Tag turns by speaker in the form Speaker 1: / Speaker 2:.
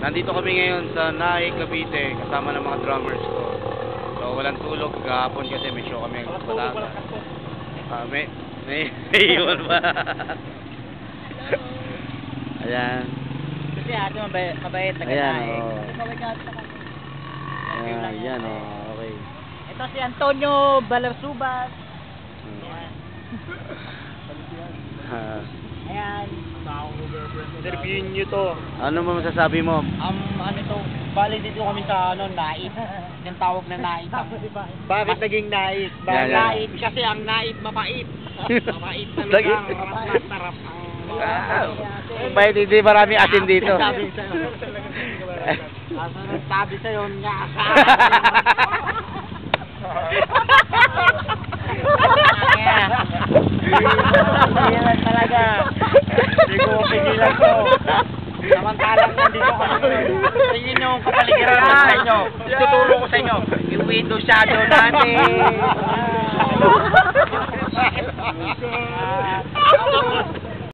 Speaker 1: Nandito kami ngayon sa Naik, Cavite, kasama ng mga drummers ko. So, walang tulog kahapon kasi may show kami ng Batangas. May iwan pa. Ayan.
Speaker 2: Kasi ate mabait na
Speaker 1: Ayan,
Speaker 2: Naik.
Speaker 1: oh.
Speaker 2: Ayan,
Speaker 1: Ayan, okay.
Speaker 2: Ito si Antonio Balarsuban. Ayan. Ayan.
Speaker 3: Interviewin nyo to.
Speaker 1: Ano mo masasabi mo?
Speaker 2: Ano to? Bali dito kami sa Naik. Yung tawag na Naik.
Speaker 3: Bakit naging naik?
Speaker 1: Yan, yan.
Speaker 2: Naik kasi ang Naik mapait. Mapait na lugang. Masarap ang
Speaker 1: Bakit hindi marami asin dito?
Speaker 2: sabi sa'yo. Sabi sa'yo nga sa Pigilan talaga. Hindi ko pigilan ko. Samantalang nandito kami. Sa inyo yung kapaligiran sa inyo. Tuturo ko sa inyo. Yung window shadow natin.